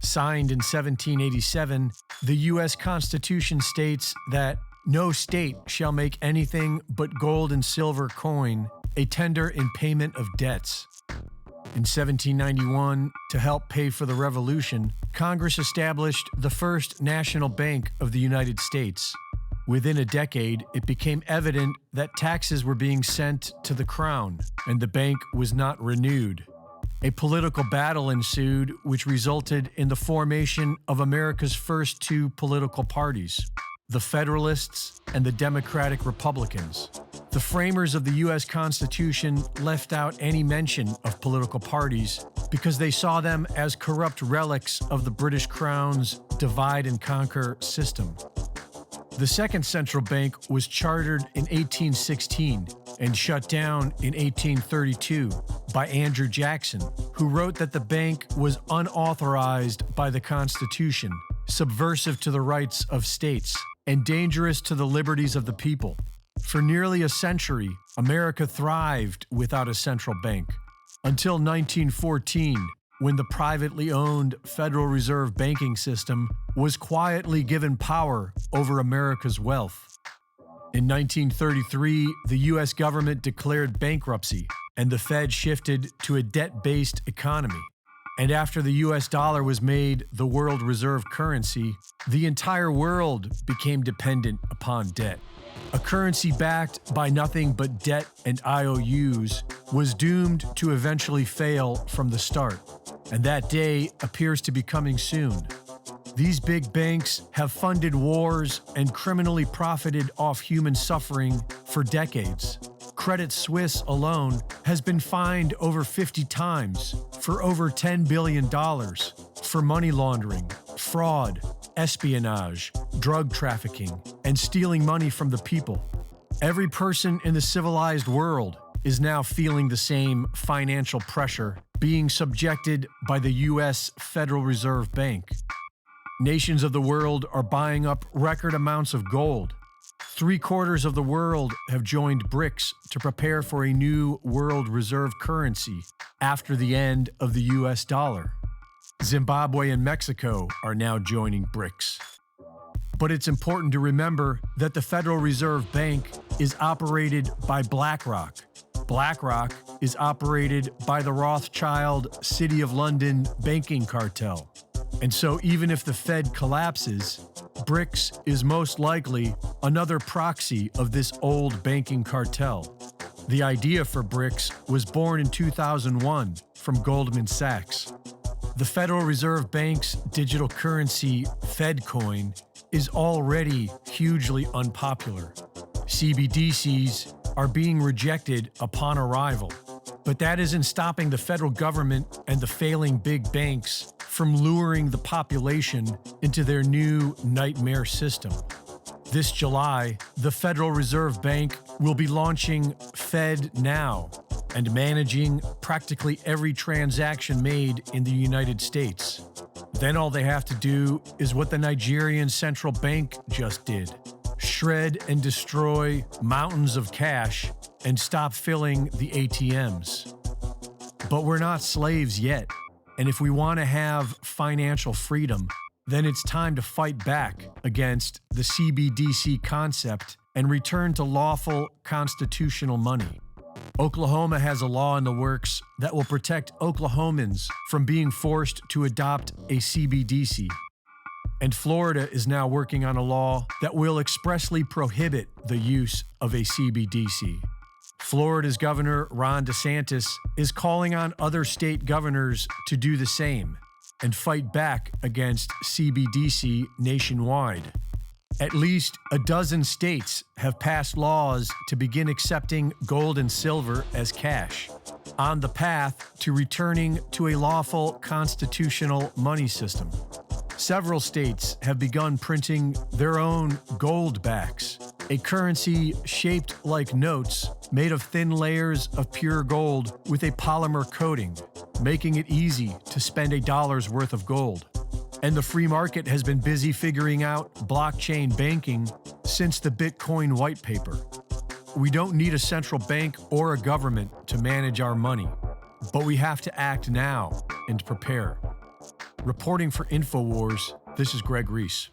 Signed in 1787, the U.S. Constitution states that no state shall make anything but gold and silver coin a tender in payment of debts. In 1791, to help pay for the Revolution, Congress established the first national bank of the United States. Within a decade, it became evident that taxes were being sent to the Crown, and the bank was not renewed. A political battle ensued, which resulted in the formation of America's first two political parties, the Federalists and the Democratic Republicans. The framers of the U.S. Constitution left out any mention of political parties because they saw them as corrupt relics of the British Crown's divide-and-conquer system. The second central bank was chartered in 1816 and shut down in 1832 by Andrew Jackson, who wrote that the bank was unauthorized by the Constitution, subversive to the rights of states, and dangerous to the liberties of the people. For nearly a century, America thrived without a central bank, until 1914, when the privately owned Federal Reserve banking system was quietly given power over America's wealth. In 1933, the U.S. government declared bankruptcy, and the Fed shifted to a debt-based economy. And after the U.S. dollar was made the world reserve currency, the entire world became dependent upon debt. A currency backed by nothing but debt and IOUs was doomed to eventually fail from the start, and that day appears to be coming soon. These big banks have funded wars and criminally profited off human suffering for decades. Credit Suisse alone has been fined over 50 times for over $10 billion for money laundering, fraud, espionage, drug trafficking, and stealing money from the people. Every person in the civilized world is now feeling the same financial pressure being subjected by the U.S. Federal Reserve Bank. Nations of the world are buying up record amounts of gold. 3/4 of the world have joined BRICS to prepare for a new world reserve currency after the end of the U.S. dollar. Zimbabwe and Mexico are now joining BRICS. But it's important to remember that the Federal Reserve Bank is operated by BlackRock. BlackRock is operated by the Rothschild City of London banking cartel. And so even if the Fed collapses, BRICS is most likely another proxy of this old banking cartel. The idea for BRICS was born in 2001 from Goldman Sachs. The Federal Reserve Bank's digital currency, FedCoin, is already hugely unpopular. CBDCs are being rejected upon arrival, but that isn't stopping the federal government and the failing big banks from luring the population into their new nightmare system. This July, the Federal Reserve Bank will be launching FedNow and managing practically every transaction made in the United States. Then all they have to do is what the Nigerian central bank just did: shred and destroy mountains of cash and stop filling the ATMs. But we're not slaves yet. And if we want to have financial freedom, then it's time to fight back against the CBDC concept and return to lawful constitutional money. Oklahoma has a law in the works that will protect Oklahomans from being forced to adopt a CBDC. And Florida is now working on a law that will expressly prohibit the use of a CBDC. Florida's Governor Ron DeSantis is calling on other state governors to do the same and fight back against CBDC nationwide. At least a dozen states have passed laws to begin accepting gold and silver as cash, on the path to returning to a lawful constitutional money system. Several states have begun printing their own gold backs, a currency shaped like notes made of thin layers of pure gold with a polymer coating, making it easy to spend $1's worth of gold. And the free market has been busy figuring out blockchain banking since the Bitcoin white paper. We don't need a central bank or a government to manage our money, but we have to act now and prepare. Reporting for InfoWars, this is Greg Reese.